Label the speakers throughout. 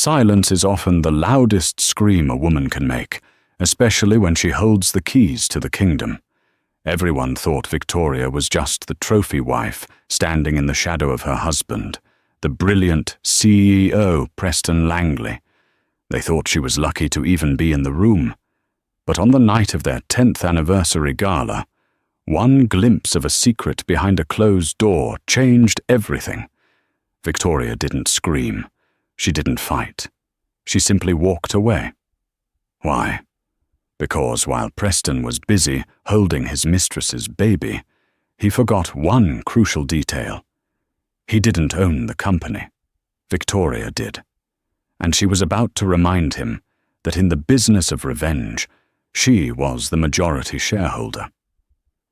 Speaker 1: Silence is often the loudest scream a woman can make, especially when she holds the keys to the kingdom. Everyone thought Victoria was just the trophy wife standing in the shadow of her husband, the brilliant CEO Preston Langley. They thought she was lucky to even be in the room. But on the night of their 10th anniversary gala, one glimpse of a secret behind a closed door changed everything. Victoria didn't scream. She didn't fight. She simply walked away. Why? Because while Preston was busy holding his mistress's baby, he forgot one crucial detail. He didn't own the company. Victoria did. And she was about to remind him that in the business of revenge, she was the majority shareholder.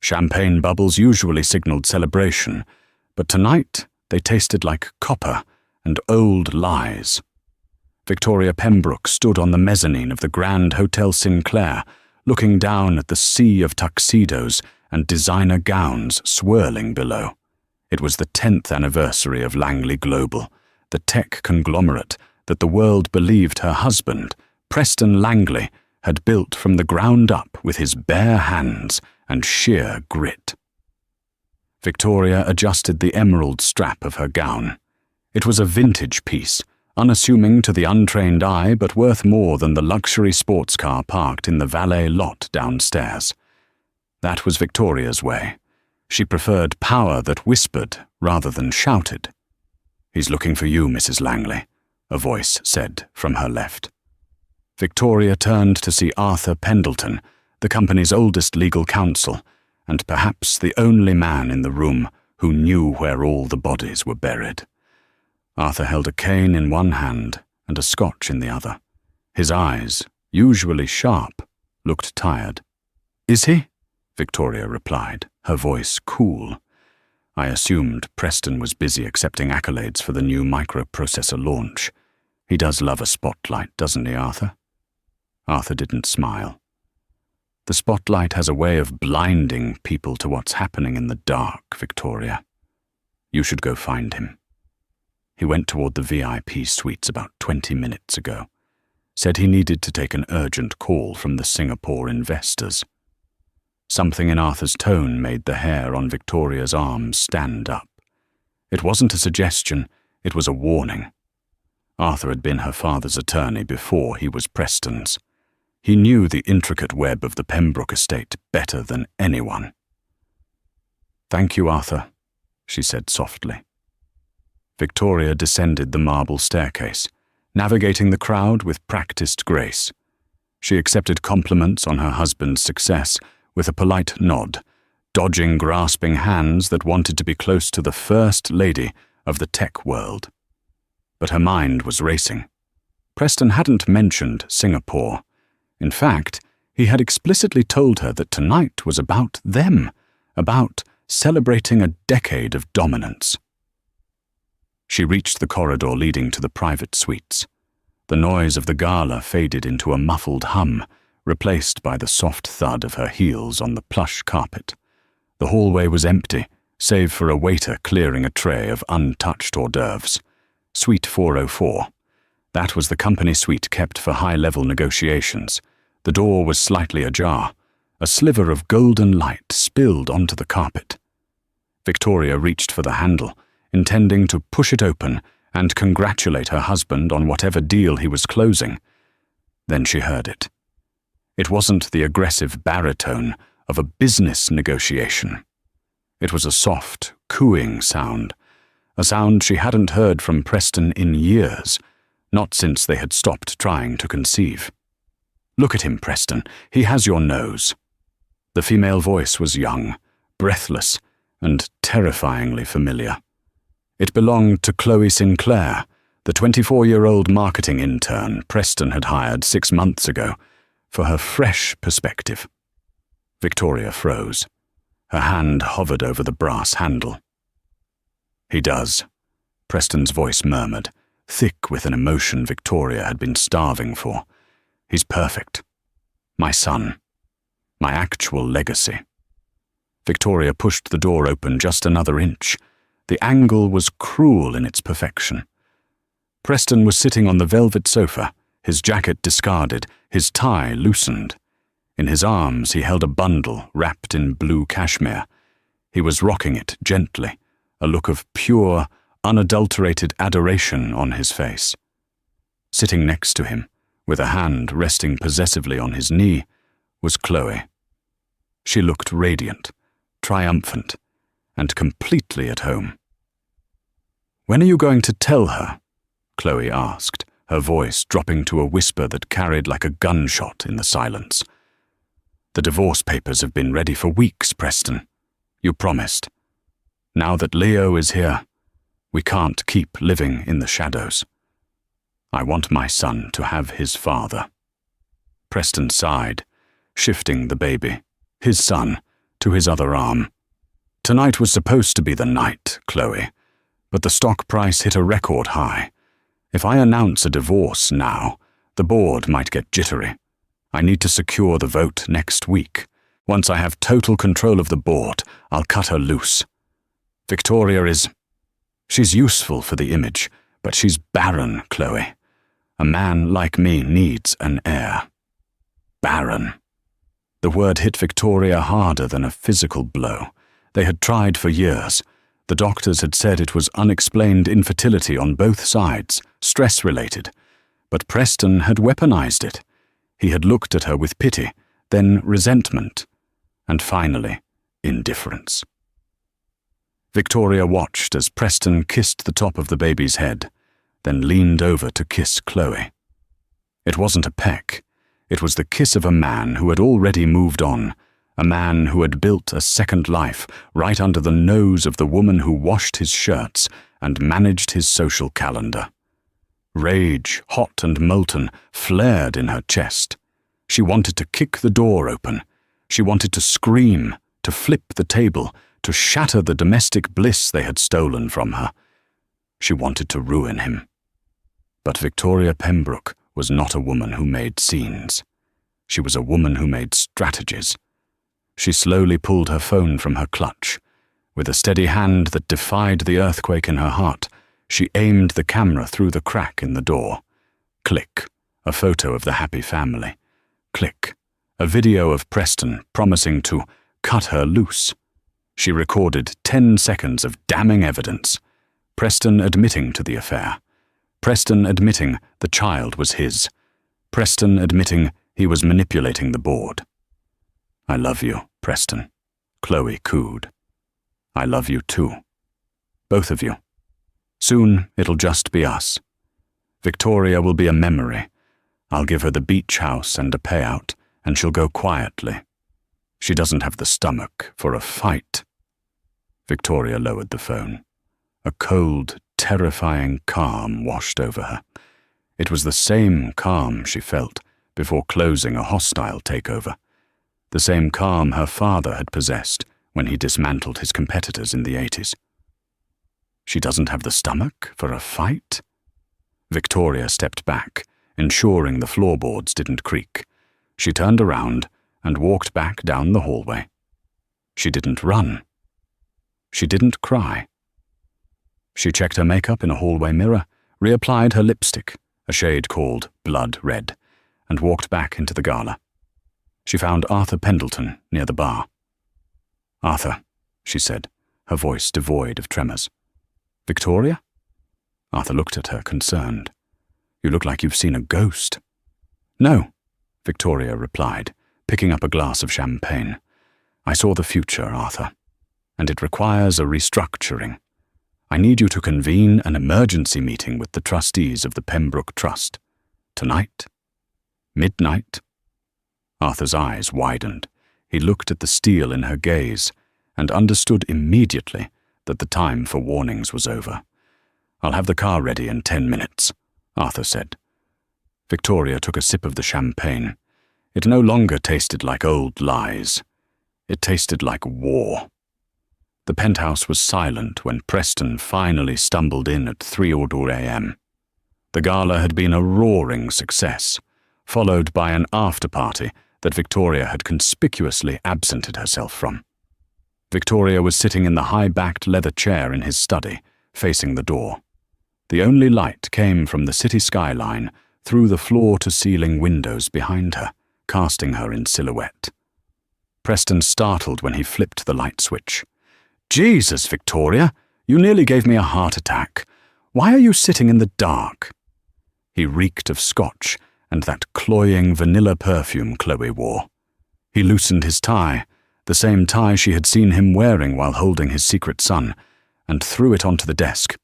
Speaker 1: Champagne bubbles usually signaled celebration, but tonight they tasted like copper and old lies. Victoria Pembroke stood on the mezzanine of the Grand Hotel Sinclair, looking down at the sea of tuxedos and designer gowns swirling below. It was the 10th anniversary of Langley Global, the tech conglomerate that the world believed her husband, Preston Langley, had built from the ground up with his bare hands and sheer grit. Victoria adjusted the emerald strap of her gown. It was a vintage piece, unassuming to the untrained eye but worth more than the luxury sports car parked in the valet lot downstairs. That was Victoria's way. She preferred power that whispered rather than shouted. "He's looking for you, Mrs. Langley," a voice said from her left. Victoria turned to see Arthur Pendleton, the company's oldest legal counsel, and perhaps the only man in the room who knew where all the bodies were buried. Arthur held a cane in one hand and a scotch in the other. His eyes, usually sharp, looked tired. "Is he?" Victoria replied, her voice cool. "I assumed Preston was busy accepting accolades for the new microprocessor launch. He does love a spotlight, doesn't he, Arthur?" Arthur didn't smile. "The spotlight has a way of blinding people to what's happening in the dark, Victoria. You should go find him." He went toward the VIP suites about 20 minutes ago. Said he needed to take an urgent call from the Singapore investors. Something in Arthur's tone made the hair on Victoria's arms stand up. It wasn't a suggestion, it was a warning. Arthur had been her father's attorney before he was Preston's. He knew the intricate web of the Pembroke estate better than anyone. "Thank you, Arthur," she said softly. Victoria descended the marble staircase, navigating the crowd with practiced grace. She accepted compliments on her husband's success with a polite nod, dodging grasping hands that wanted to be close to the first lady of the tech world. But her mind was racing. Preston hadn't mentioned Singapore. In fact, he had explicitly told her that tonight was about them, about celebrating a decade of dominance. She reached the corridor leading to the private suites. The noise of the gala faded into a muffled hum, replaced by the soft thud of her heels on the plush carpet. The hallway was empty, save for a waiter clearing a tray of untouched hors d'oeuvres. Suite 404. That was the company suite kept for high-level negotiations. The door was slightly ajar. A sliver of golden light spilled onto the carpet. Victoria reached for the handle, intending to push it open and congratulate her husband on whatever deal he was closing. Then she heard it. It wasn't the aggressive baritone of a business negotiation. It was a soft, cooing sound, a sound she hadn't heard from Preston in years, not since they had stopped trying to conceive. "Look at him, Preston. He has your nose." The female voice was young, breathless, and terrifyingly familiar. It belonged to Chloe Sinclair, the 24-year-old marketing intern Preston had hired 6 months ago, for her fresh perspective. Victoria froze. Her hand hovered over the brass handle. "He does," Preston's voice murmured, thick with an emotion Victoria had been starving for. "He's perfect. My son. My actual legacy." Victoria pushed the door open just another inch. The angle was cruel in its perfection. Preston was sitting on the velvet sofa, his jacket discarded, his tie loosened. In his arms he held a bundle wrapped in blue cashmere. He was rocking it gently, a look of pure, unadulterated adoration on his face. Sitting next to him, with a hand resting possessively on his knee, was Chloe. She looked radiant, triumphant, and completely at home. "When are you going to tell her?" Chloe asked, her voice dropping to a whisper that carried like a gunshot in the silence. "The divorce papers have been ready for weeks, Preston. You promised. Now that Leo is here, we can't keep living in the shadows. I want my son to have his father." Preston sighed, shifting the baby, his son, to his other arm. "Tonight was supposed to be the night, Chloe, but the stock price hit a record high. If I announce a divorce now, the board might get jittery. I need to secure the vote next week. Once I have total control of the board, I'll cut her loose. Victoria she's useful for the image, but she's barren, Chloe. A man like me needs an heir." Barren. The word hit Victoria harder than a physical blow. They had tried for years. The doctors had said it was unexplained infertility on both sides, stress-related. But Preston had weaponized it. He had looked at her with pity, then resentment, and finally, indifference. Victoria watched as Preston kissed the top of the baby's head, then leaned over to kiss Chloe. It wasn't a peck. It was the kiss of a man who had already moved on, a man who had built a second life right under the nose of the woman who washed his shirts and managed his social calendar. Rage, hot and molten, flared in her chest. She wanted to kick the door open. She wanted to scream, to flip the table, to shatter the domestic bliss they had stolen from her. She wanted to ruin him. But Victoria Pembroke was not a woman who made scenes. She was a woman who made strategies. She slowly pulled her phone from her clutch. With a steady hand that defied the earthquake in her heart, she aimed the camera through the crack in the door. Click, a photo of the happy family. Click, a video of Preston promising to cut her loose. She recorded 10 seconds of damning evidence. Preston admitting to the affair. Preston admitting the child was his. Preston admitting he was manipulating the board. "I love you, Preston," Chloe cooed. "I love you too. Both of you. Soon it'll just be us. Victoria will be a memory. I'll give her the beach house and a payout, and she'll go quietly. She doesn't have the stomach for a fight." Victoria lowered the phone. A cold, terrifying calm washed over her. It was the same calm she felt before closing a hostile takeover. The same calm her father had possessed when he dismantled his competitors in the 80s. She doesn't have the stomach for a fight? Victoria stepped back, ensuring the floorboards didn't creak. She turned around and walked back down the hallway. She didn't run. She didn't cry. She checked her makeup in a hallway mirror, reapplied her lipstick, a shade called blood red, and walked back into the gala. She found Arthur Pendleton near the bar. "Arthur," she said, her voice devoid of tremors. "Victoria?" Arthur looked at her, concerned. "You look like you've seen a ghost." "No," Victoria replied, picking up a glass of champagne. "I saw the future, Arthur, and it requires a restructuring. I need you to convene an emergency meeting with the trustees of the Pembroke Trust. Tonight? Midnight?" Arthur's eyes widened. He looked at the steel in her gaze and understood immediately that the time for warnings was over. "I'll have the car ready in 10 minutes, Arthur said. Victoria took a sip of the champagne. It no longer tasted like old lies. It tasted like war. The penthouse was silent when Preston finally stumbled in at 3:00 a.m. The gala had been a roaring success, followed by an after-party that Victoria had conspicuously absented herself from. Victoria was sitting in the high-backed leather chair in his study, facing the door. The only light came from the city skyline through the floor-to-ceiling windows behind her, casting her in silhouette. Preston startled when he flipped the light switch. "Jesus, Victoria, you nearly gave me a heart attack. Why are you sitting in the dark?" He reeked of scotch and that cloying vanilla perfume Chloe wore. He loosened his tie, the same tie she had seen him wearing while holding his secret son, and threw it onto the desk.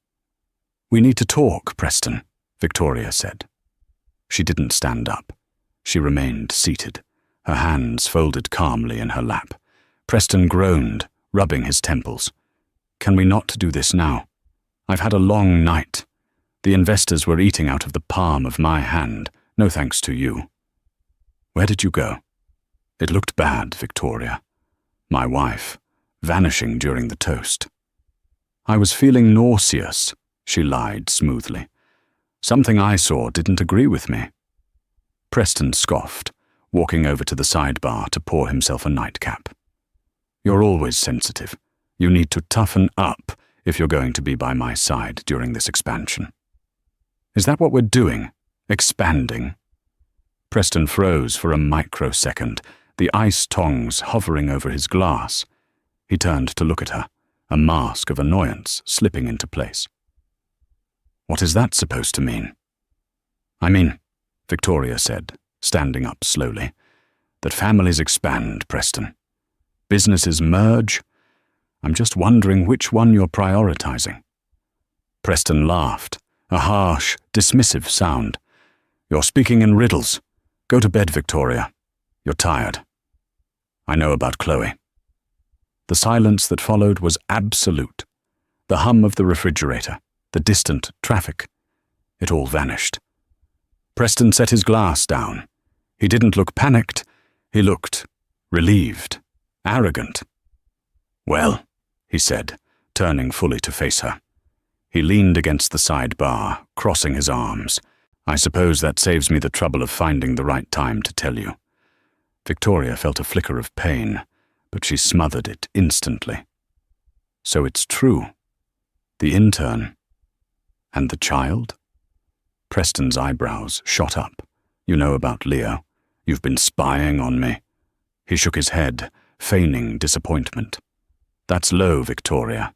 Speaker 1: "We need to talk, Preston," Victoria said. She didn't stand up. She remained seated, her hands folded calmly in her lap. Preston groaned, rubbing his temples. "Can we not do this now? I've had a long night. The investors were eating out of the palm of my hand, no thanks to you." "Where did you go?" "It looked bad, Victoria. My wife, vanishing during the toast." "I was feeling nauseous," she lied smoothly. "Something I saw didn't agree with me." Preston scoffed, walking over to the sidebar to pour himself a nightcap. "You're always sensitive. You need to toughen up if you're going to be by my side during this expansion." "Is that what we're doing? Expanding?" Preston froze for a microsecond, the ice tongs hovering over his glass. He turned to look at her, a mask of annoyance slipping into place. "What is that supposed to mean?" "I mean," Victoria said, standing up slowly, "that families expand, Preston. Businesses merge. I'm just wondering which one you're prioritizing." Preston laughed, a harsh, dismissive sound. "You're speaking in riddles. Go to bed, Victoria. You're tired." "I know about Chloe." The silence that followed was absolute. The hum of the refrigerator, the distant traffic. It all vanished. Preston set his glass down. He didn't look panicked. He looked relieved, arrogant. "Well," he said, turning fully to face her. He leaned against the sidebar, crossing his arms. "I suppose that saves me the trouble of finding the right time to tell you." Victoria felt a flicker of pain, but she smothered it instantly. "So it's true. The intern and the child?" Preston's eyebrows shot up. "You know about Leo. You've been spying on me." He shook his head, feigning disappointment. "That's low, Victoria.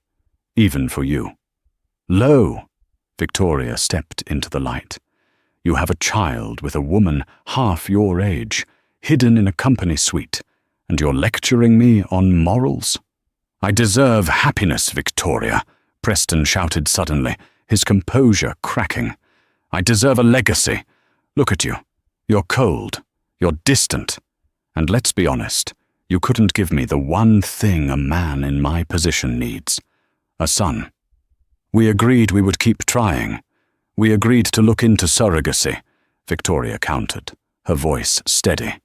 Speaker 1: Even for you." "Low?" Victoria stepped into the light. "You have a child with a woman half your age, hidden in a company suite, and you're lecturing me on morals?" "I deserve happiness, Victoria," Preston shouted suddenly, his composure cracking. "I deserve a legacy. Look at you. You're cold. You're distant. And let's be honest, you couldn't give me the one thing a man in my position needs. A son. We agreed we would keep trying. We agreed to look into surrogacy," Victoria countered, her voice steady.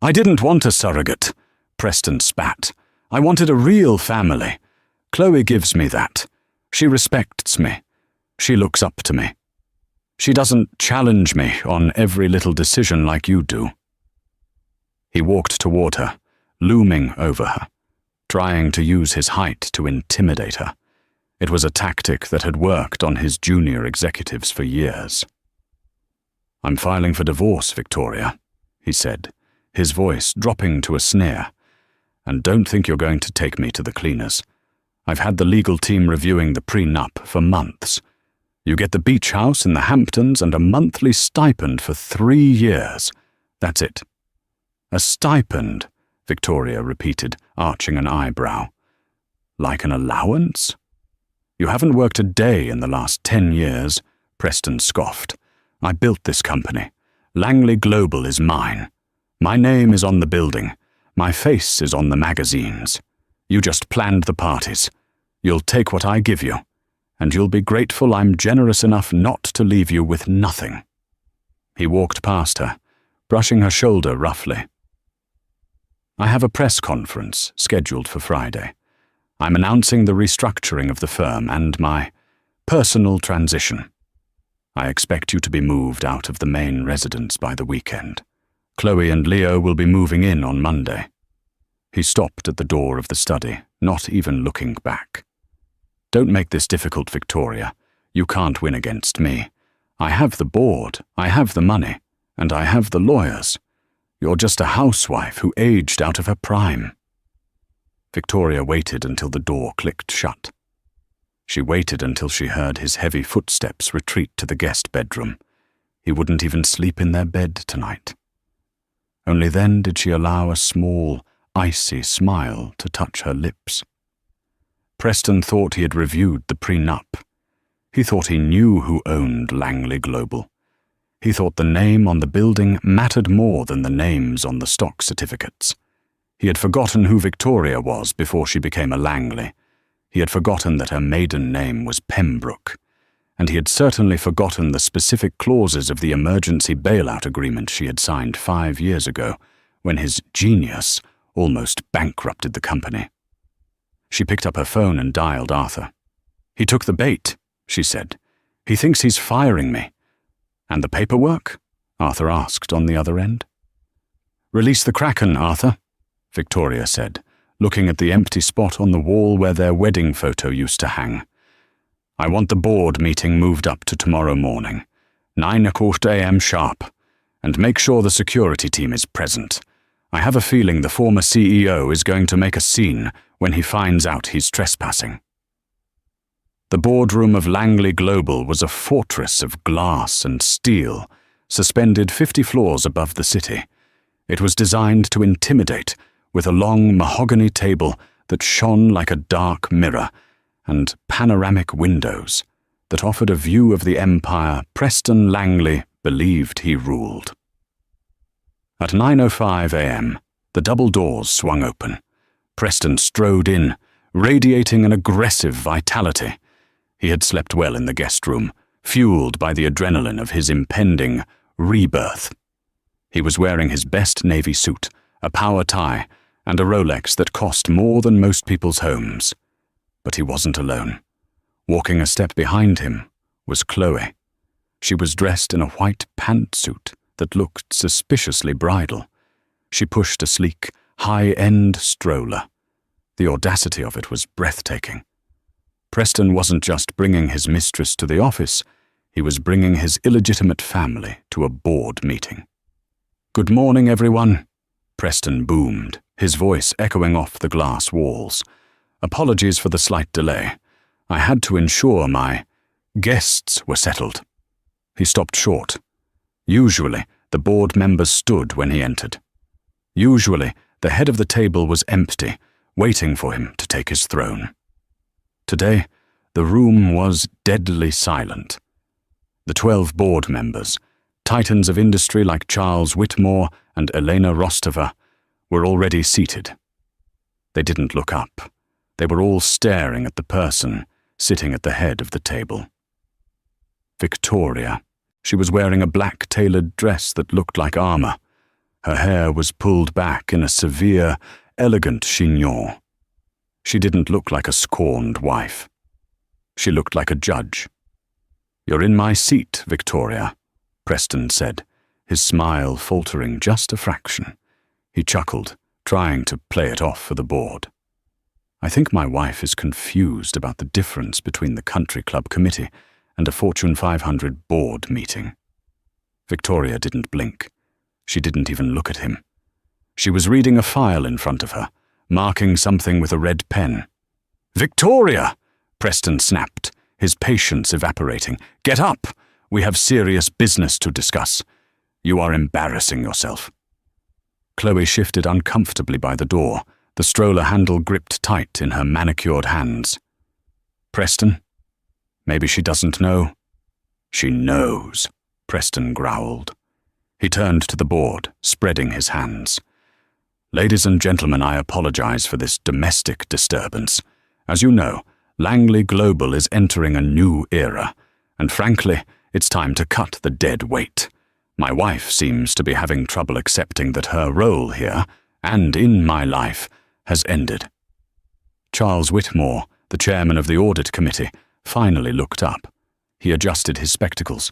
Speaker 1: "I didn't want a surrogate," Preston spat. "I wanted a real family. Chloe gives me that. She respects me. She looks up to me. She doesn't challenge me on every little decision like you do." He walked toward her, looming over her, trying to use his height to intimidate her. It was a tactic that had worked on his junior executives for years. "I'm filing for divorce, Victoria," he said, his voice dropping to a sneer. "And don't think you're going to take me to the cleaners. I've had the legal team reviewing the prenup for months. You get the beach house in the Hamptons and a monthly stipend for 3 years. That's it." "A stipend," Victoria repeated, arching an eyebrow. "Like an allowance?" "You haven't worked a day in the last 10 years, Preston scoffed. "I built this company. Langley Global is mine. My name is on the building. My face is on the magazines. You just planned the parties. You'll take what I give you, and you'll be grateful I'm generous enough not to leave you with nothing." He walked past her, brushing her shoulder roughly. "I have a press conference scheduled for Friday. I'm announcing the restructuring of the firm and my personal transition. I expect you to be moved out of the main residence by the weekend. Chloe and Leo will be moving in on Monday." He stopped at the door of the study, not even looking back. "Don't make this difficult, Victoria. You can't win against me. I have the board, I have the money, and I have the lawyers. You're just a housewife who aged out of her prime." Victoria waited until the door clicked shut. She waited until she heard his heavy footsteps retreat to the guest bedroom. He wouldn't even sleep in their bed tonight. Only then did she allow a small, icy smile to touch her lips. Preston thought he had reviewed the prenup. He thought he knew who owned Langley Global. He thought the name on the building mattered more than the names on the stock certificates. He had forgotten who Victoria was before she became a Langley. He had forgotten that her maiden name was Pembroke, and he had certainly forgotten the specific clauses of the emergency bailout agreement she had signed 5 years ago, when his genius almost bankrupted the company. She picked up her phone and dialed Arthur. "He took the bait," she said. "He thinks he's firing me." "And the paperwork?" Arthur asked on the other end. "Release the Kraken, Arthur," Victoria said, looking at the empty spot on the wall where their wedding photo used to hang. "I want the board meeting moved up to tomorrow morning, 9:15 a.m. sharp, and make sure the security team is present. I have a feeling the former CEO is going to make a scene when he finds out he's trespassing." The boardroom of Langley Global was a fortress of glass and steel, suspended 50 floors above the city. It was designed to intimidate, with a long mahogany table that shone like a dark mirror, and panoramic windows that offered a view of the empire Preston Langley believed he ruled. At 9:05 a.m., the double doors swung open. Preston strode in, radiating an aggressive vitality. He had slept well in the guest room, fueled by the adrenaline of his impending rebirth. He was wearing his best navy suit, a power tie, and a Rolex that cost more than most people's homes. But he wasn't alone. Walking a step behind him was Chloe. She was dressed in a white pantsuit that looked suspiciously bridal. She pushed a sleek, high-end stroller. The audacity of it was breathtaking. Preston wasn't just bringing his mistress to the office, he was bringing his illegitimate family to a board meeting. "Good morning, everyone," Preston boomed, his voice echoing off the glass walls. "Apologies for the slight delay. I had to ensure my guests were settled." He stopped short. Usually, the board members stood when he entered. Usually, the head of the table was empty, waiting for him to take his throne. Today, the room was deadly silent. The 12 board members, titans of industry like Charles Whitmore and Elena Rostova, were already seated. They didn't look up. They were all staring at the person sitting at the head of the table. Victoria. She was wearing a black tailored dress that looked like armor. Her hair was pulled back in a severe, elegant chignon. She didn't look like a scorned wife. She looked like a judge. "You're in my seat, Victoria," Preston said, his smile faltering just a fraction. He chuckled, trying to play it off for the board. "I think my wife is confused about the difference between the country club committee and a Fortune 500 board meeting." Victoria didn't blink. She didn't even look at him. She was reading a file in front of her, marking something with a red pen. "Victoria!" Preston snapped, his patience evaporating. "Get up! We have serious business to discuss. You are embarrassing yourself." Chloe shifted uncomfortably by the door, the stroller handle gripped tight in her manicured hands. "Preston? Maybe she doesn't know." "She knows," Preston growled. He turned to the board, spreading his hands. "Ladies and gentlemen, I apologize for this domestic disturbance. As you know, Langley Global is entering a new era, and frankly, it's time to cut the dead weight. My wife seems to be having trouble accepting that her role here, and in my life, has ended." Charles Whitmore, the chairman of the audit committee, finally looked up. He adjusted his spectacles.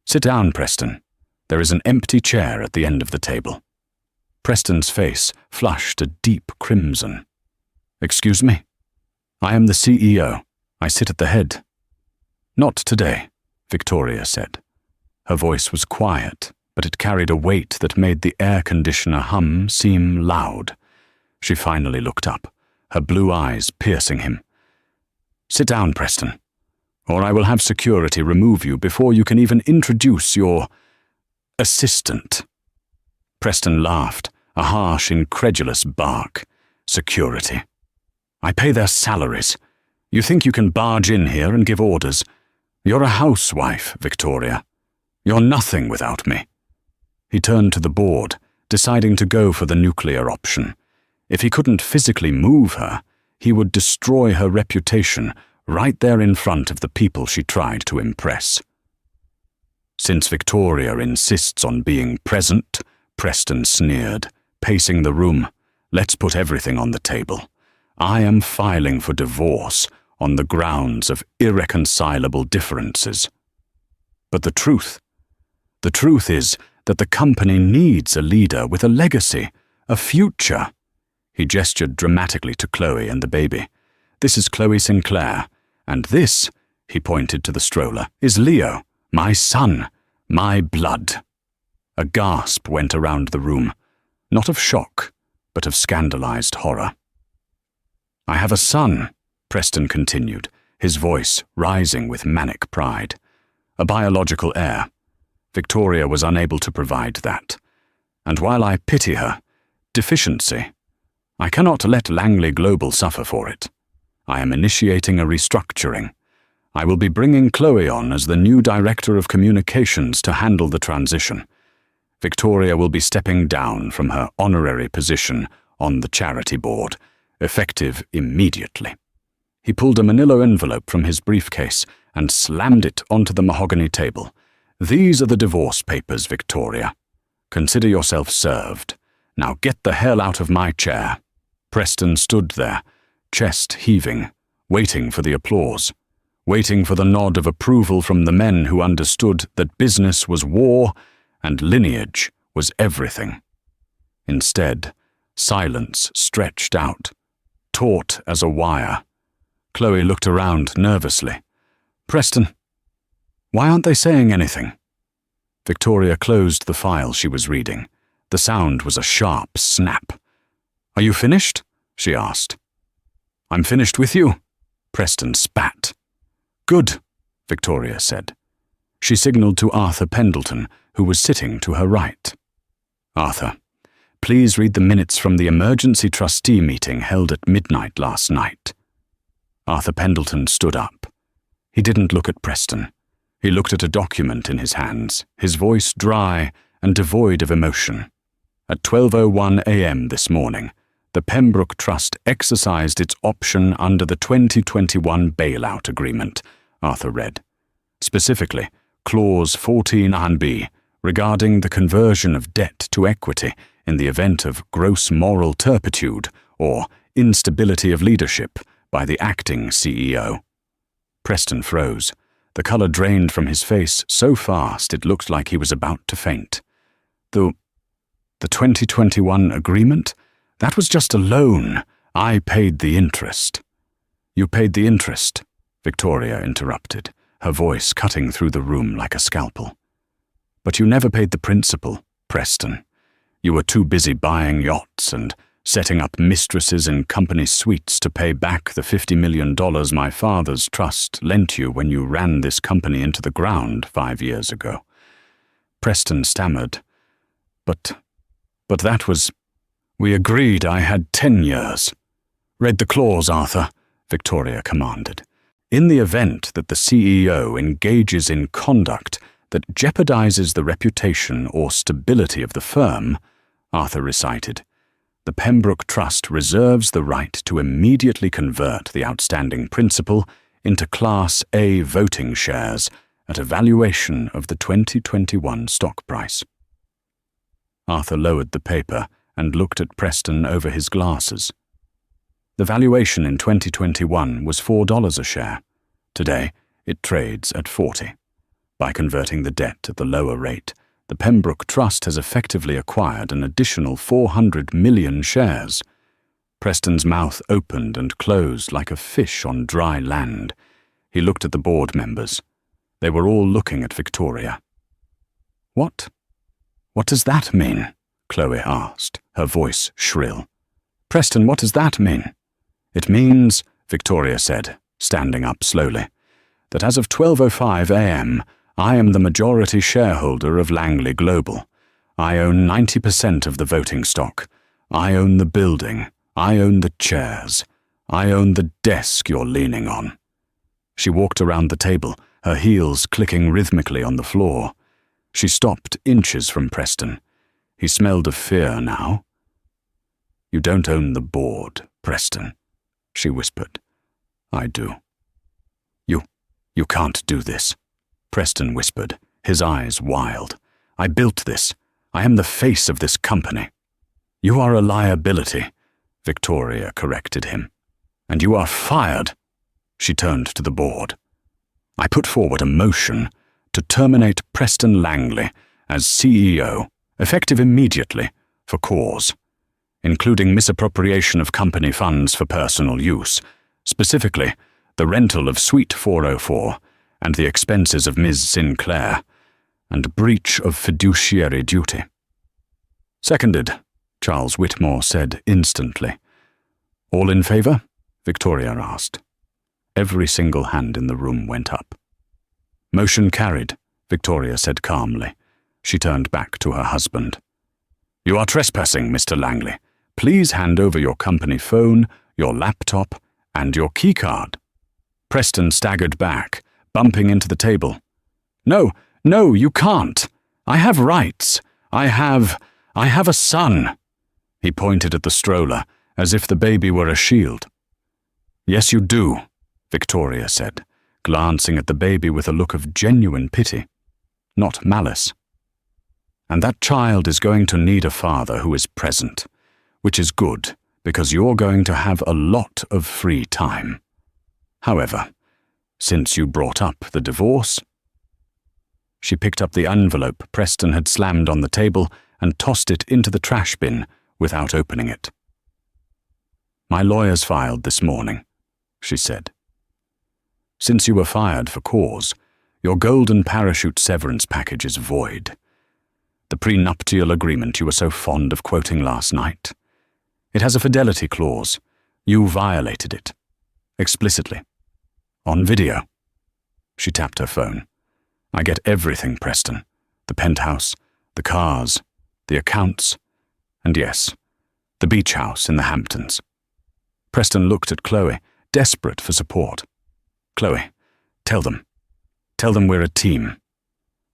Speaker 1: "Sit down, Preston. There is an empty chair at the end of the table." Preston's face flushed a deep crimson. "Excuse me? I am the CEO. I sit at the head." Not today, Victoria said. Her voice was quiet, but it carried a weight that made the air conditioner hum seem loud. She finally looked up, her blue eyes piercing him. Sit down, Preston, or I will have security remove you before you can even introduce your assistant. Preston laughed, a harsh, incredulous bark. Security. I pay their salaries. You think you can barge in here and give orders? You're a housewife, Victoria. You're nothing without me. He turned to the board, deciding to go for the nuclear option. If he couldn't physically move her, he would destroy her reputation right there in front of the people she tried to impress. Since Victoria insists on being present, Preston sneered, pacing the room. Let's put everything on the table. I am filing for divorce on the grounds of irreconcilable differences. But the truth is that the company needs a leader with a legacy, a future. He gestured dramatically to Chloe and the baby. This is Chloe Sinclair, and this, he pointed to the stroller, is Leo, my son, my blood. A gasp went around the room, not of shock, but of scandalized horror. I have a son, Preston continued, his voice rising with manic pride. A biological heir. Victoria was unable to provide that. And while I pity her, deficiency, I cannot let Langley Global suffer for it. I am initiating a restructuring. I will be bringing Chloe on as the new Director of Communications to handle the transition. Victoria will be stepping down from her honorary position on the charity board, effective immediately. He pulled a manila envelope from his briefcase and slammed it onto the mahogany table. These are the divorce papers, Victoria. Consider yourself served. Now get the hell out of my chair. Preston stood there, chest heaving, waiting for the applause, waiting for the nod of approval from the men who understood that business was war and lineage was everything. Instead, silence stretched out, taut as a wire. Chloe looked around nervously. Preston, why aren't they saying anything? Victoria closed the file she was reading. The sound was a sharp snap. Are you finished? She asked. I'm finished with you, Preston spat. Good, Victoria said. She signaled to Arthur Pendleton, who was sitting to her right. Arthur, please read the minutes from the emergency trustee meeting held at midnight last night. Arthur Pendleton stood up. He didn't look at Preston. He looked at a document in his hands, his voice dry and devoid of emotion. At 12:01 a.m. this morning, the Pembroke Trust exercised its option under the 2021 bailout agreement, Arthur read. Specifically, Clause 14(b) regarding the conversion of debt to equity in the event of gross moral turpitude or instability of leadership by the acting CEO. Preston froze. The color drained from his face so fast it looked like he was about to faint. The 2021 agreement? That was just a loan. I paid the interest. You paid the interest, Victoria interrupted, her voice cutting through the room like a scalpel. But you never paid the principal, Preston. You were too busy buying yachts and setting up mistresses in company suites to pay back the $50 million my father's trust lent you when you ran this company into the ground 5 years ago. Preston stammered. But that was... We agreed I had 10 years. Read the clause, Arthur, Victoria commanded. In the event that the CEO engages in conduct that jeopardizes the reputation or stability of the firm, Arthur recited, the Pembroke Trust reserves the right to immediately convert the outstanding principal into Class A voting shares at a valuation of the 2021 stock price. Arthur lowered the paper and looked at Preston over his glasses. The valuation in 2021 was $4 a share. Today, it trades at $40. By converting the debt at the lower rate, the Pembroke Trust has effectively acquired an additional 400 million shares. Preston's mouth opened and closed like a fish on dry land. He looked at the board members. They were all looking at Victoria. What does that mean? Chloe asked, her voice shrill. Preston, what does that mean? It means, Victoria said, standing up slowly, that as of 12:05 a.m., I am the majority shareholder of Langley Global. I own 90% of the voting stock. I own the building. I own the chairs. I own the desk you're leaning on. She walked around the table, her heels clicking rhythmically on the floor. She stopped inches from Preston. He smelled of fear now. You don't own the board, Preston, she whispered. I do. You can't do this, Preston whispered, his eyes wild. I built this. I am the face of this company. You are a liability, Victoria corrected him. And you are fired. She turned to the board. I put forward a motion to terminate Preston Langley as CEO, effective immediately, for cause, including misappropriation of company funds for personal use, specifically the rental of Suite 404 and the expenses of Ms. Sinclair, and breach of fiduciary duty. Seconded, Charles Whitmore said instantly. All in favour? Victoria asked. Every single hand in the room went up. Motion carried, Victoria said calmly. She turned back to her husband. You are trespassing, Mr. Langley. Please hand over your company phone, your laptop, and your keycard. Preston staggered back, bumping into the table. No, you can't. I have rights. I have a son. He pointed at the stroller, as if the baby were a shield. Yes, you do, Victoria said, glancing at the baby with a look of genuine pity, not malice. And that child is going to need a father who is present, which is good, because you're going to have a lot of free time. However, since you brought up the divorce... She picked up the envelope Preston had slammed on the table and tossed it into the trash bin without opening it. My lawyers filed this morning, she said. Since you were fired for cause, your golden parachute severance package is void. The prenuptial agreement you were so fond of quoting last night. It has a fidelity clause. You violated it. Explicitly. On video. She tapped her phone. I get everything, Preston. The penthouse, the cars, the accounts, and yes, the beach house in the Hamptons. Preston looked at Chloe, desperate for support. Chloe, tell them. Tell them we're a team.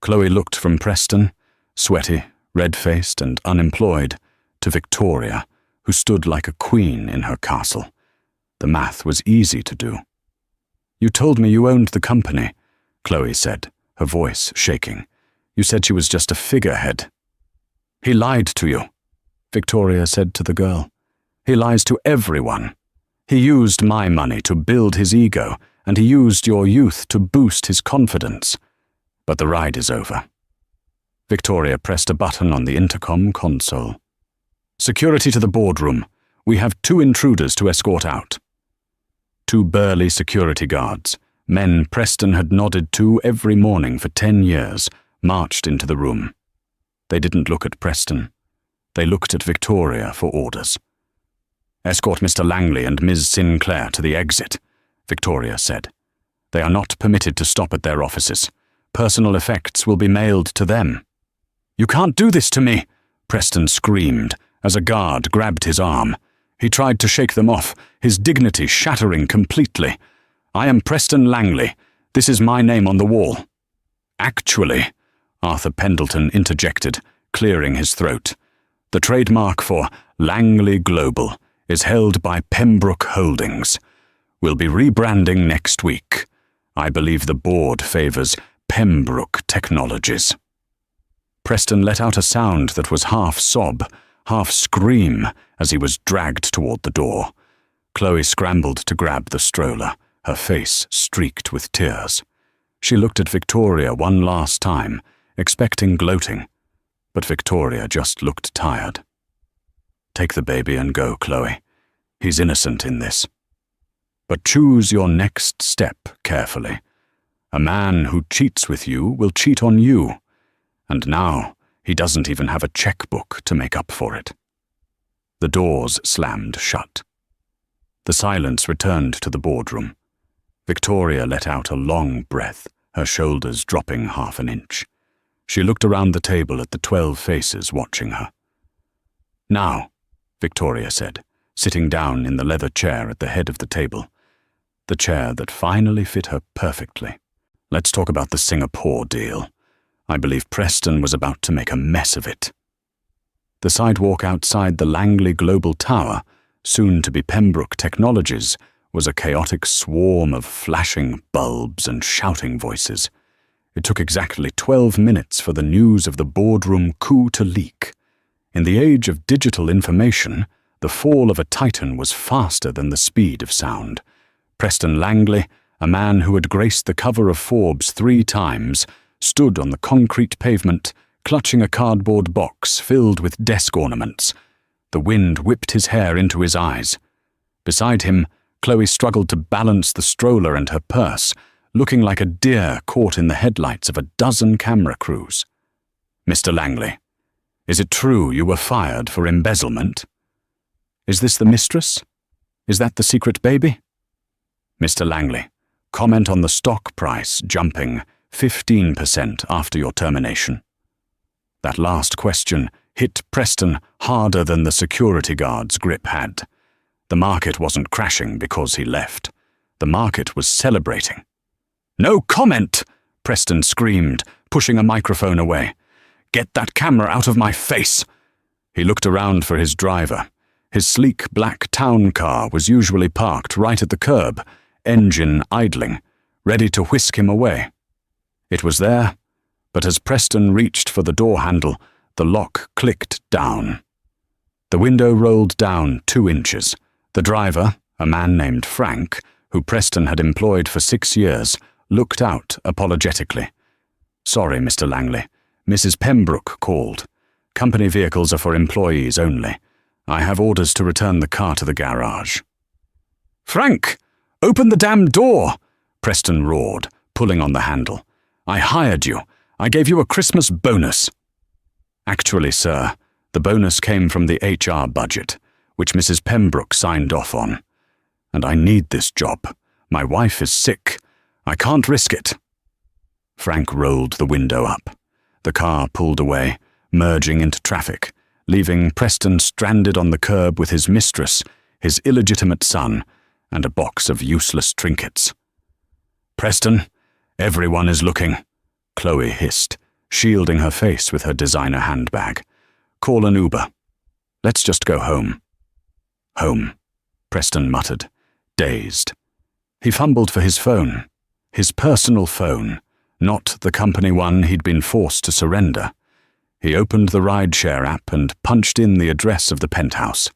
Speaker 1: Chloe looked from Preston, sweaty, red-faced and unemployed, to Victoria, who stood like a queen in her castle. The math was easy to do. You told me you owned the company, Chloe said, her voice shaking. You said she was just a figurehead. He lied to you, Victoria said to the girl. He lies to everyone. He used my money to build his ego, and he used your youth to boost his confidence. But the ride is over. Victoria pressed a button on the intercom console. Security to the boardroom. We have 2 intruders to escort out. 2 burly security guards, men Preston had nodded to every morning for 10 years, marched into the room. They didn't look at Preston. They looked at Victoria for orders. Escort Mr. Langley and Ms. Sinclair to the exit, Victoria said. They are not permitted to stop at their offices. Personal effects will be mailed to them. You can't do this to me, Preston screamed as a guard grabbed his arm. He tried to shake them off, his dignity shattering completely. I am Preston Langley. This is my name on the wall. Actually, Arthur Pendleton interjected, clearing his throat. The trademark for Langley Global is held by Pembroke Holdings. We'll be rebranding next week. I believe the board favors Pembroke Technologies. Preston let out a sound that was half sob, half scream as he was dragged toward the door. Chloe scrambled to grab the stroller, her face streaked with tears. She looked at Victoria one last time, expecting gloating, but Victoria just looked tired. Take the baby and go, Chloe. He's innocent in this. But choose your next step carefully. A man who cheats with you will cheat on you, and now he doesn't even have a checkbook to make up for it." The doors slammed shut. The silence returned to the boardroom. Victoria let out a long breath, her shoulders dropping half an inch. She looked around the table at the 12 faces watching her. "Now," Victoria said, sitting down in the leather chair at the head of the table, the chair that finally fit her perfectly. "Let's talk about the Singapore deal. I believe Preston was about to make a mess of it." The sidewalk outside the Langley Global Tower, soon to be Pembroke Technologies, was a chaotic swarm of flashing bulbs and shouting voices. It took exactly 12 minutes for the news of the boardroom coup to leak. In the age of digital information, the fall of a titan was faster than the speed of sound. Preston Langley, a man who had graced the cover of Forbes 3 times, stood on the concrete pavement, clutching a cardboard box filled with desk ornaments. The wind whipped his hair into his eyes. Beside him, Chloe struggled to balance the stroller and her purse, looking like a deer caught in the headlights of a dozen camera crews. "Mr. Langley, is it true you were fired for embezzlement? Is this the Mistress? Is that the secret baby? Mr. Langley, comment on the stock price jumping 15% after your termination." That last question hit Preston harder than the security guard's grip had. The market wasn't crashing because he left. The market was celebrating. "No comment!" Preston screamed, pushing a microphone away. "Get that camera out of my face!" He looked around for his driver. His sleek black town car was usually parked right at the curb, engine idling, ready to whisk him away. It was there, but as Preston reached for the door handle, the lock clicked down. The window rolled down 2 inches. The driver, a man named Frank, who Preston had employed for 6 years, looked out apologetically. "Sorry, Mr. Langley. Mrs. Pembroke called. Company vehicles are for employees only. I have orders to return the car to the garage." "Frank, open the damn door!" Preston roared, pulling on the handle. "I hired you. I gave you a Christmas bonus." "Actually, sir, the bonus came from the HR budget, which Mrs. Pembroke signed off on. And I need this job. My wife is sick. I can't risk it." Frank rolled the window up. The car pulled away, merging into traffic, leaving Preston stranded on the curb with his mistress, his illegitimate son, and a box of useless trinkets. "Preston, everyone is looking," Chloe hissed, shielding her face with her designer handbag. "Call an Uber. Let's just go home." "Home," Preston muttered, dazed. He fumbled for his phone, his personal phone, not the company one he'd been forced to surrender. He opened the rideshare app and punched in the address of the penthouse.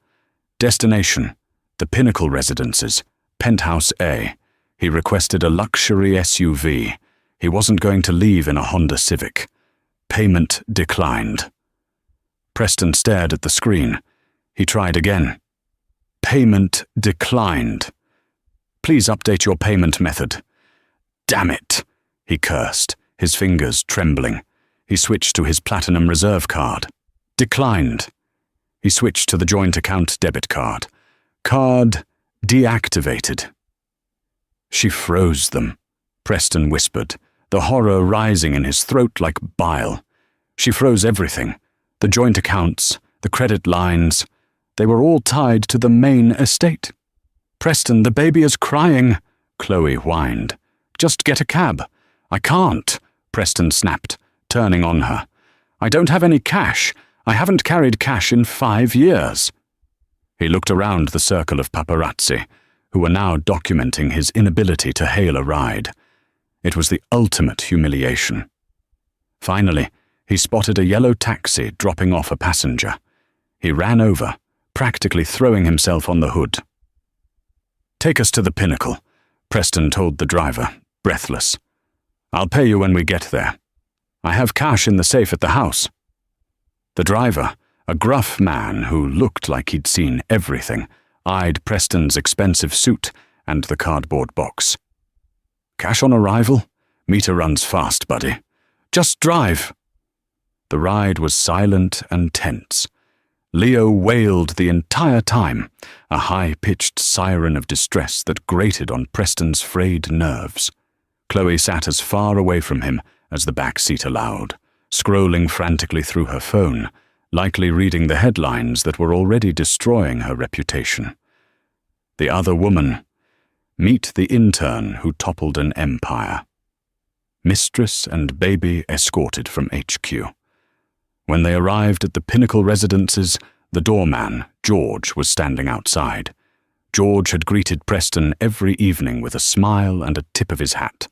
Speaker 1: Destination, the Pinnacle Residences, Penthouse A. He requested a luxury SUV. He wasn't going to leave in a Honda Civic. Payment declined. Preston stared at the screen. He tried again. Payment declined. "Please update your payment method." "Damn it," he cursed, his fingers trembling. He switched to his Platinum Reserve card. Declined. He switched to the joint account debit card. Card deactivated. "She froze them," Preston whispered, the horror rising in his throat like bile. "She froze everything. The joint accounts, the credit lines. They were all tied to the main estate." "Preston, the baby is crying," Chloe whined. "Just get a cab." "I can't," Preston snapped, turning on her. "I don't have any cash. I haven't carried cash in 5 years." He looked around the circle of paparazzi, who were now documenting his inability to hail a ride. It was the ultimate humiliation. Finally, he spotted a yellow taxi dropping off a passenger. He ran over, practically throwing himself on the hood. "Take us to the Pinnacle," Preston told the driver, breathless. "I'll pay you when we get there. I have cash in the safe at the house." The driver, a gruff man who looked like he'd seen everything, eyed Preston's expensive suit and the cardboard box. "Cash on arrival? Meter runs fast, buddy. Just drive." The ride was silent and tense. Leo wailed the entire time, a high-pitched siren of distress that grated on Preston's frayed nerves. Chloe sat as far away from him as the back seat allowed, scrolling frantically through her phone, likely reading the headlines that were already destroying her reputation. The other woman. Meet the intern who toppled an empire. Mistress and baby escorted from HQ. When they arrived at the Pinnacle residences, the doorman, George, was standing outside. George had greeted Preston every evening with a smile and a tip of his hat.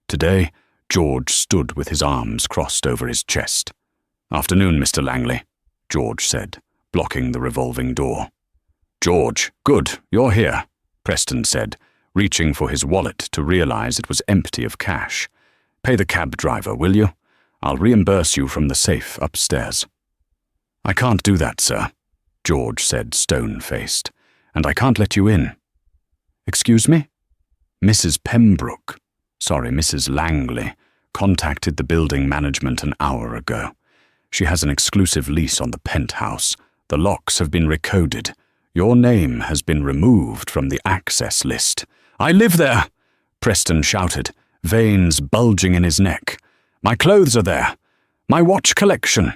Speaker 1: Today, George stood with his arms crossed over his chest. "Afternoon, Mr. Langley," George said, blocking the revolving door. "George, good, you're here," Preston said, reaching for his wallet to realize it was empty of cash. "Pay the cab driver, will you? I'll reimburse you from the safe upstairs." "I can't do that, sir," George said, stone-faced, "and I can't let you in." "Excuse me?" Mrs. Mrs. Langley, contacted the building management an hour ago. She has an exclusive lease on the penthouse. The locks have been recoded. Your name has been removed from the access list. "I live there!" Preston shouted, veins bulging in his neck. "My clothes are there. My watch collection."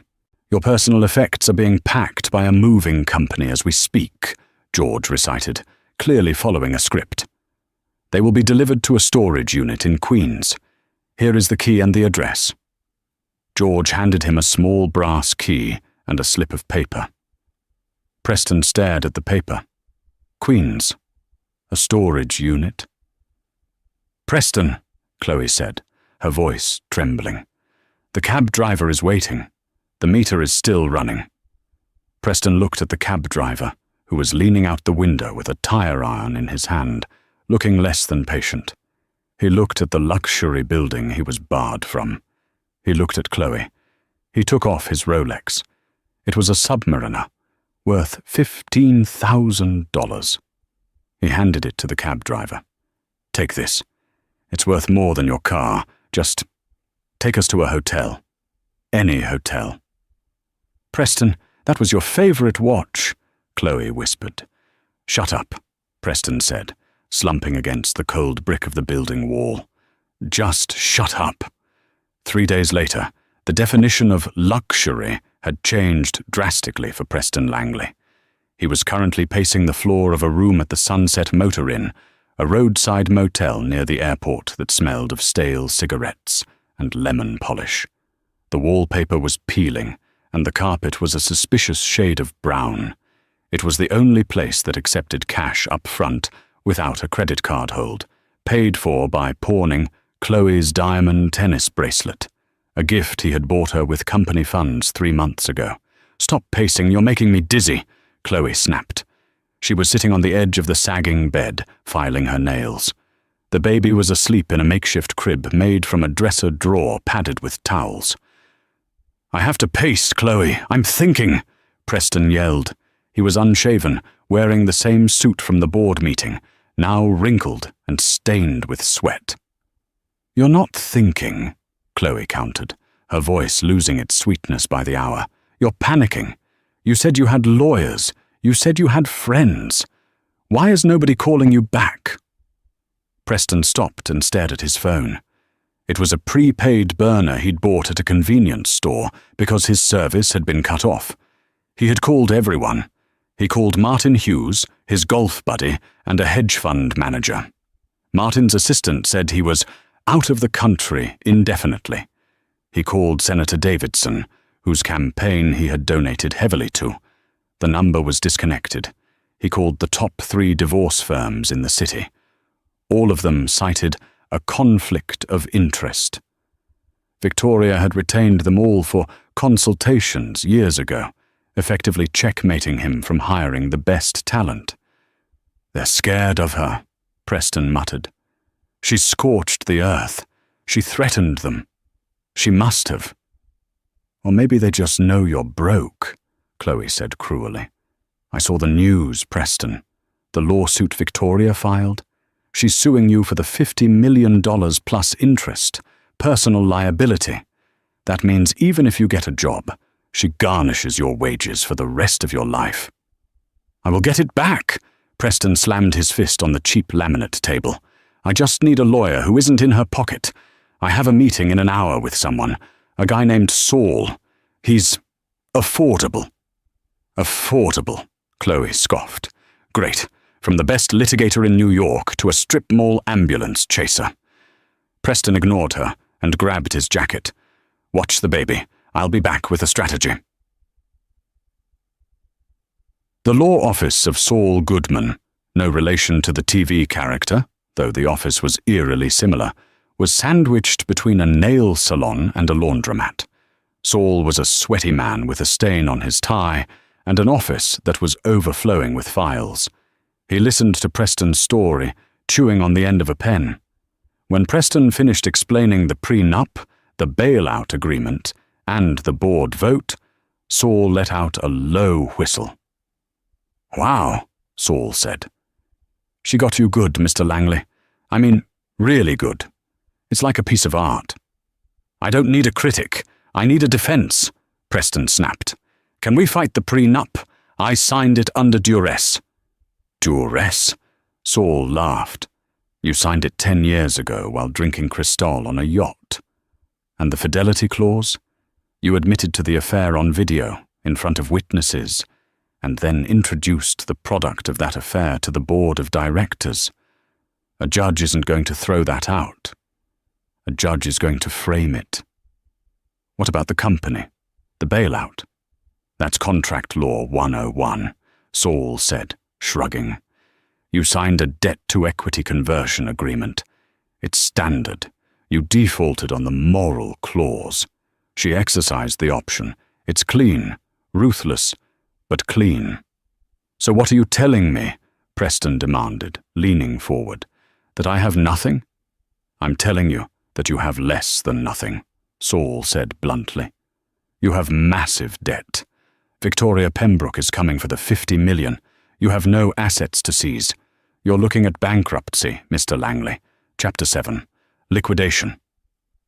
Speaker 1: "Your personal effects are being packed by a moving company as we speak," George recited, clearly following a script. "They will be delivered to a storage unit in Queens. Here is the key and the address." George handed him a small brass key and a slip of paper. Preston stared at the paper. Queens. A storage unit. "Preston," Chloe said, her voice trembling. "The cab driver is waiting. The meter is still running." Preston looked at the cab driver, who was leaning out the window with a tire iron in his hand, looking less than patient. He looked at the luxury building he was barred from. He looked at Chloe. He took off his Rolex. It was a Submariner, worth $15,000. He handed it to the cab driver. "Take this. It's worth more than your car. Just take us to a hotel. Any hotel." "Preston, that was your favorite watch," Chloe whispered. "Shut up," Preston said, slumping against the cold brick of the building wall. "Just shut up." 3 days later, the definition of luxury had changed drastically for Preston Langley. He was currently pacing the floor of a room at the Sunset Motor Inn, a roadside motel near the airport that smelled of stale cigarettes and lemon polish. The wallpaper was peeling, and the carpet was a suspicious shade of brown. It was the only place that accepted cash up front without a credit card hold, paid for by pawning Chloe's diamond tennis bracelet, a gift he had bought her with company funds 3 months ago. "Stop pacing, you're making me dizzy," Chloe snapped. She was sitting on the edge of the sagging bed, filing her nails. The baby was asleep in a makeshift crib made from a dresser drawer padded with towels. "I have to pace, Chloe. I'm thinking," Preston yelled. He was unshaven, wearing the same suit from the board meeting, now wrinkled and stained with sweat. "You're not thinking," Chloe countered, her voice losing its sweetness by the hour. "You're panicking. You said you had lawyers. You said you had friends. Why is nobody calling you back?" Preston stopped and stared at his phone. It was a prepaid burner he'd bought at a convenience store because his service had been cut off. He had called everyone. He called Martin Hughes, his golf buddy, and a hedge fund manager. Martin's assistant said he was out of the country indefinitely. He called Senator Davidson, whose campaign he had donated heavily to. The number was disconnected. He called the top 3 divorce firms in the city. All of them cited a conflict of interest. Victoria had retained them all for consultations years ago, effectively checkmating him from hiring the best talent. "They're scared of her," Preston muttered. "She scorched the earth. She threatened them. She must have." "Or maybe they just know you're broke," Chloe said cruelly. "I saw the news, Preston. The lawsuit Victoria filed. She's suing you for the $50 million plus interest, personal liability. That means even if you get a job, she garnishes your wages for the rest of your life. I will get it back. Preston slammed his fist on the cheap laminate table. I just need a lawyer who isn't in her pocket. I have a meeting in an hour with someone, a guy named Saul. He's affordable. Affordable, Chloe scoffed. Great, from the best litigator in New York to a strip mall ambulance chaser. Preston ignored her and grabbed his jacket. Watch the baby. I'll be back with a strategy. The law office of Saul Goodman, no relation to the TV character, though the office was eerily similar, was sandwiched between a nail salon and a laundromat. Saul was a sweaty man with a stain on his tie and an office that was overflowing with files. He listened to Preston's story, chewing on the end of a pen. When Preston finished explaining the prenup, the bailout agreement, and the board vote, Saul let out a low whistle. Wow, Saul said. She got you good, Mr. Langley. I mean, really good. It's like a piece of art. I don't need a critic. I need a defense, Preston snapped. Can we fight the prenup? I signed it under duress. Duress? Saul laughed. You signed it 10 years ago while drinking Cristal on a yacht. And the fidelity clause? You admitted to the affair on video, in front of witnesses, and then introduced the product of that affair to the board of directors. A judge isn't going to throw that out. A judge is going to frame it. What about the company? The bailout? That's contract law 101, Saul said, shrugging. You signed a debt-to-equity conversion agreement. It's standard. You defaulted on the moral clause. She exercised the option. It's clean, ruthless, but clean. So what are you telling me? Preston demanded, leaning forward. That I have nothing? I'm telling you that you have less than nothing, Saul said bluntly. You have massive debt. Victoria Pembroke is coming for the $50 million. You have no assets to seize. You're looking at bankruptcy, Mr. Langley. Chapter 7. Liquidation.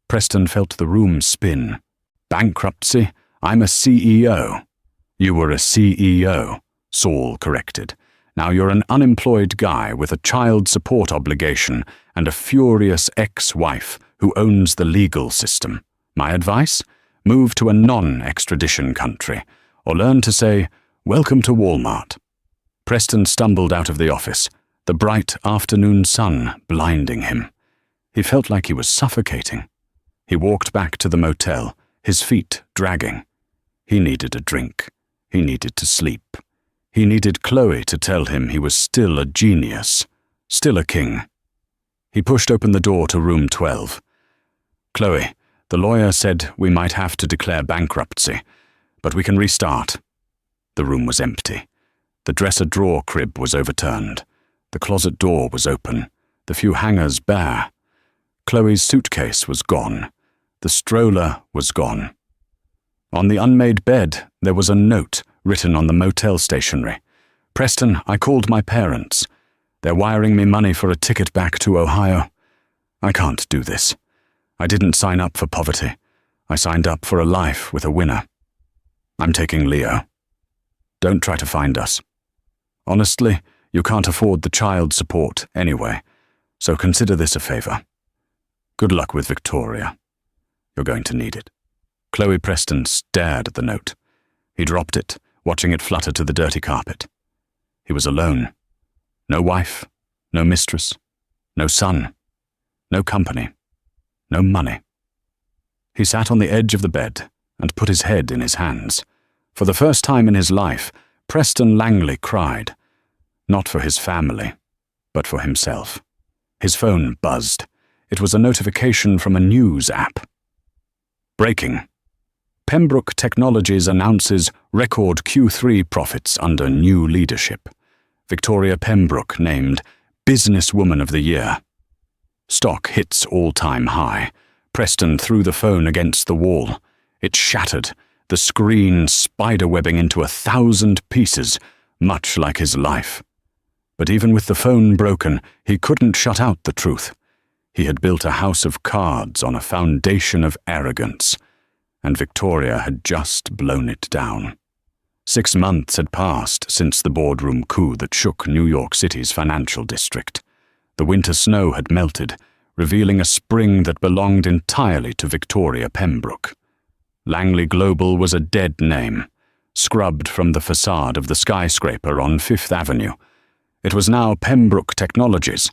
Speaker 1: Preston felt the room spin. Bankruptcy? I'm a CEO. You were a CEO, Saul corrected. Now you're an unemployed guy with a child support obligation and a furious ex-wife who owns the legal system. My advice? Move to a non-extradition country, or learn to say, welcome to Walmart. Preston stumbled out of the office, the bright afternoon sun blinding him. He felt like he was suffocating. He walked back to the motel, his feet dragging. He needed a drink. He needed to sleep. He needed Chloe to tell him he was still a genius, still a king. He pushed open the door to room 12. Chloe, the lawyer said we might have to declare bankruptcy, but we can restart. The room was empty. The dresser drawer crib was overturned. The closet door was open, the few hangers bare. Chloe's suitcase was gone. The stroller was gone. On the unmade bed, there was a note written on the motel stationery. Preston, I called my parents. They're wiring me money for a ticket back to Ohio. I can't do this. I didn't sign up for poverty. I signed up for a life with a winner. I'm taking Leo. Don't try to find us. Honestly, you can't afford the child support anyway, so consider this a favor. Good luck with Victoria. You're going to need it. Chloe Preston stared at the note. He dropped it, watching it flutter to the dirty carpet. He was alone. No wife, no mistress, no son, no company, no money. He sat on the edge of the bed and put his head in his hands. For the first time in his life, Preston Langley cried. Not for his family, but for himself. His phone buzzed. It was a notification from a news app. Breaking. Pembroke Technologies announces record Q3 profits under new leadership. Victoria Pembroke named Businesswoman of the Year. Stock hits all-time high. Preston threw the phone against the wall. It shattered, the screen spiderwebbing into 1,000 pieces, much like his life. But even with the phone broken, he couldn't shut out the truth. He had built a house of cards on a foundation of arrogance, and Victoria had just blown it down. 6 months had passed since the boardroom coup that shook New York City's financial district. The winter snow had melted, revealing a spring that belonged entirely to Victoria Pembroke. Langley Global was a dead name, scrubbed from the facade of the skyscraper on Fifth Avenue. It was now Pembroke Technologies,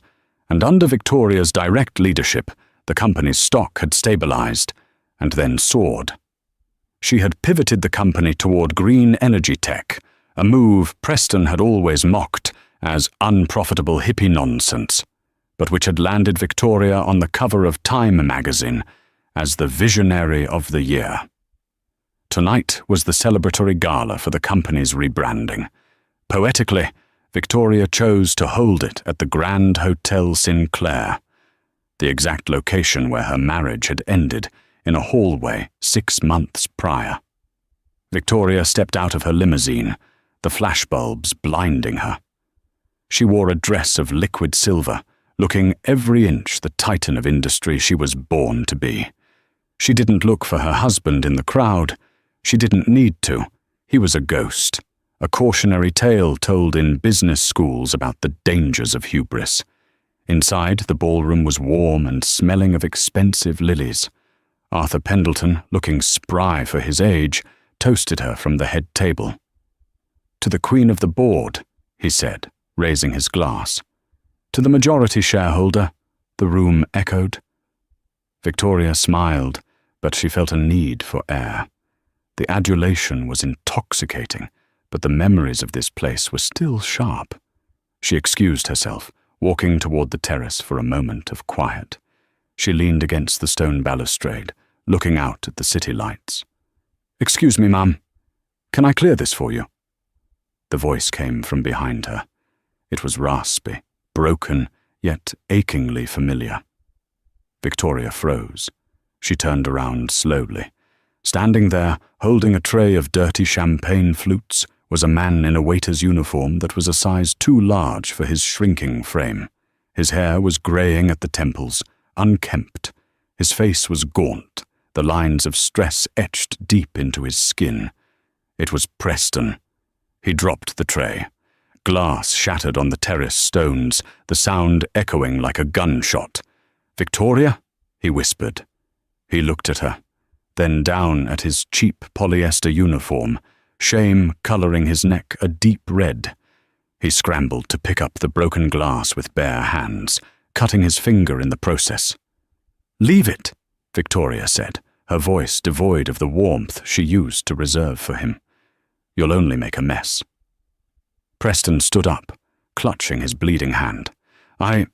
Speaker 1: and under Victoria's direct leadership, the company's stock had stabilized and then soared. She had pivoted the company toward green energy tech, a move Preston had always mocked as unprofitable hippie nonsense, but which had landed Victoria on the cover of Time magazine as the visionary of the year. Tonight was the celebratory gala for the company's rebranding. Poetically, Victoria chose to hold it at the Grand Hotel Sinclair, the exact location where her marriage had ended, in a hallway 6 months prior. Victoria stepped out of her limousine, the flashbulbs blinding her. She wore a dress of liquid silver, looking every inch the titan of industry she was born to be. She didn't look for her husband in the crowd. She didn't need to. He was a ghost, a cautionary tale told in business schools about the dangers of hubris. Inside, the ballroom was warm and smelling of expensive lilies. Arthur Pendleton, looking spry for his age, toasted her from the head table. "To the Queen of the Board," he said, raising his glass. "To the majority shareholder," the room echoed. Victoria smiled, but she felt a need for air. The adulation was intoxicating, but the memories of this place were still sharp. She excused herself, walking toward the terrace for a moment of quiet. She leaned against the stone balustrade, looking out at the city lights. "Excuse me, ma'am. Can I clear this for you?" The voice came from behind her. It was raspy, broken, yet achingly familiar. Victoria froze. She turned around slowly. Standing there, holding a tray of dirty champagne flutes, was a man in a waiter's uniform that was a size too large for his shrinking frame. His hair was graying at the temples, unkempt. His face was gaunt, the lines of stress etched deep into his skin. It was Preston. He dropped the tray. Glass shattered on the terrace stones, the sound echoing like a gunshot. "Victoria?" he whispered. He looked at her, then down at his cheap polyester uniform, shame coloring his neck a deep red. He scrambled to pick up the broken glass with bare hands, cutting his finger in the process. "Leave it," Victoria said, her voice devoid of the warmth she used to reserve for him. "You'll only make a mess." Preston stood up, clutching his bleeding hand. I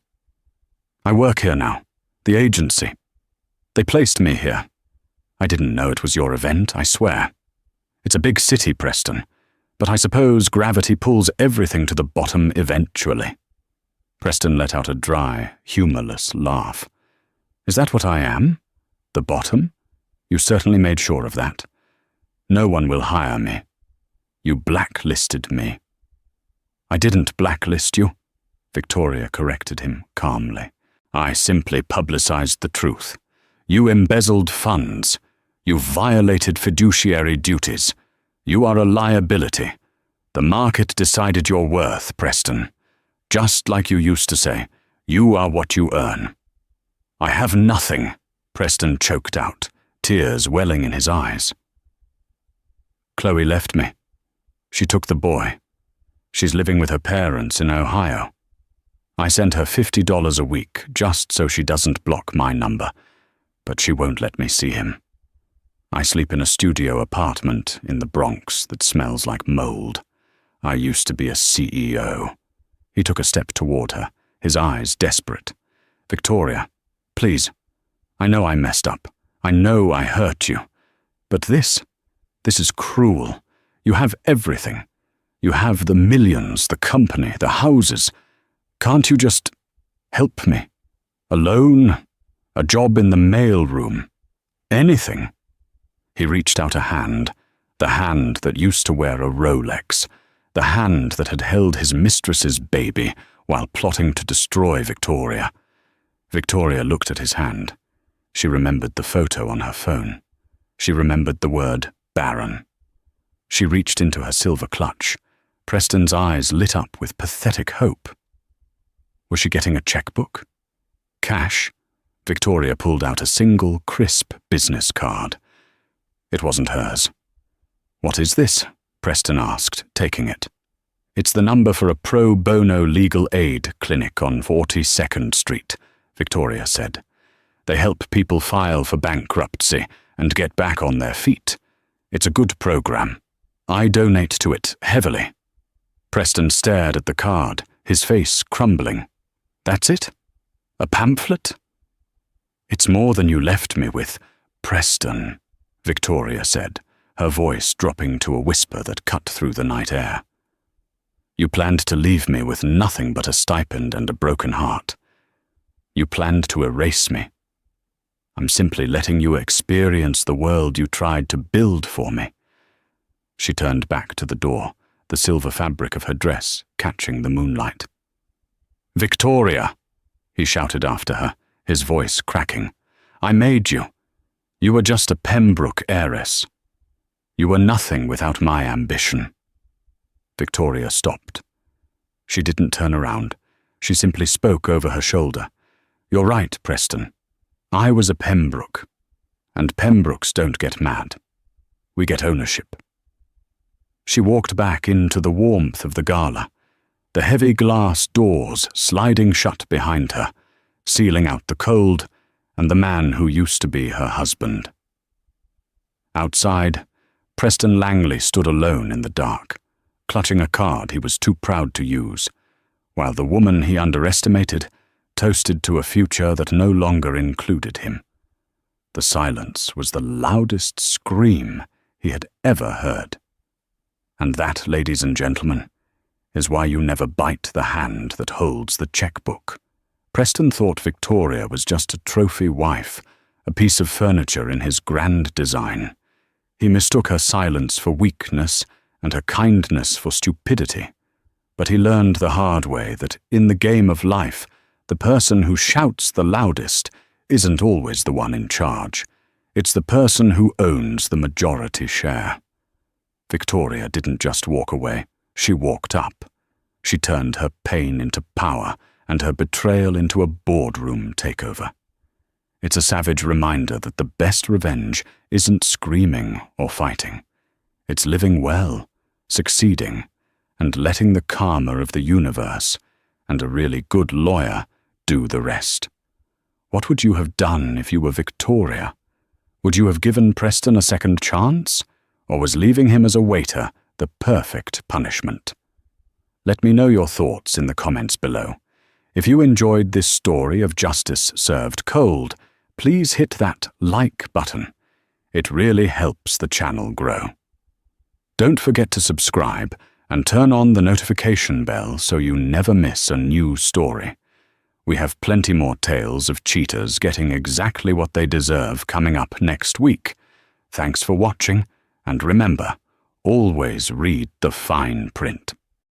Speaker 1: work here now. The agency. They placed me here. I didn't know it was your event, I swear. It's a big city, Preston, but I suppose gravity pulls everything to the bottom eventually." Preston let out a dry, humorless laugh. "Is that what I am? The bottom? You certainly made sure of that. No one will hire me. You blacklisted me." "I didn't blacklist you," Victoria corrected him calmly. "I simply publicized the truth. You embezzled funds. You violated fiduciary duties. You are a liability. The market decided your worth, Preston. Just like you used to say, you are what you earn." "I have nothing," Preston choked out, tears welling in his eyes. "Chloe left me. She took the boy. She's living with her parents in Ohio. I sent her $50 a week just so she doesn't block my number, but she won't let me see him. I sleep in a studio apartment in the Bronx that smells like mold. I used to be a CEO." He took a step toward her, his eyes desperate. "Victoria, please. I know I messed up. I know I hurt you. But this is cruel. You have everything. You have the millions, the company, the houses. Can't you just help me? A loan? A job in the mail room? Anything?" He reached out a hand, the hand that used to wear a Rolex, the hand that had held his mistress's baby while plotting to destroy Victoria. Victoria looked at his hand. She remembered the photo on her phone. She remembered the word Baron. She reached into her silver clutch. Preston's eyes lit up with pathetic hope. Was she getting a checkbook? Cash? Victoria pulled out a single, crisp business card. It wasn't hers. "What is this?" Preston asked, taking it. "It's the number for a pro bono legal aid clinic on 42nd Street, Victoria said. "They help people file for bankruptcy and get back on their feet. It's a good program. I donate to it heavily." Preston stared at the card, his face crumbling. "That's it? A pamphlet?" "It's more than you left me with, Preston," Victoria said, her voice dropping to a whisper that cut through the night air. "You planned to leave me with nothing but a stipend and a broken heart. You planned to erase me. I'm simply letting you experience the world you tried to build for me." She turned back to the door, the silver fabric of her dress catching the moonlight. "Victoria!" he shouted after her, his voice cracking. "I made you. You were just a Pembroke heiress. You were nothing without my ambition." Victoria stopped. She didn't turn around. She simply spoke over her shoulder. "You're right, Preston. I was a Pembroke. And Pembrokes don't get mad. We get ownership." She walked back into the warmth of the gala, the heavy glass doors sliding shut behind her, sealing out the cold and the man who used to be her husband. Outside, Preston Langley stood alone in the dark, clutching a card he was too proud to use, while the woman he underestimated toasted to a future that no longer included him. The silence was the loudest scream he had ever heard. And that, ladies and gentlemen, is why you never bite the hand that holds the checkbook. Preston thought Victoria was just a trophy wife, a piece of furniture in his grand design. He mistook her silence for weakness and her kindness for stupidity. But he learned the hard way that in the game of life, the person who shouts the loudest isn't always the one in charge. It's the person who owns the majority share. Victoria didn't just walk away. She walked up. She turned her pain into power and her betrayal into a boardroom takeover. It's a savage reminder that the best revenge isn't screaming or fighting. It's living well, succeeding, and letting the karma of the universe and a really good lawyer do the rest. What would you have done if you were Victoria? Would you have given Preston a second chance? Or was leaving him as a waiter the perfect punishment? Let me know your thoughts in the comments below. If you enjoyed this story of justice served cold, please hit that like button. It really helps the channel grow. Don't forget to subscribe and turn on the notification bell so you never miss a new story. We have plenty more tales of cheaters getting exactly what they deserve coming up next week. Thanks for watching, and remember, always read the fine print.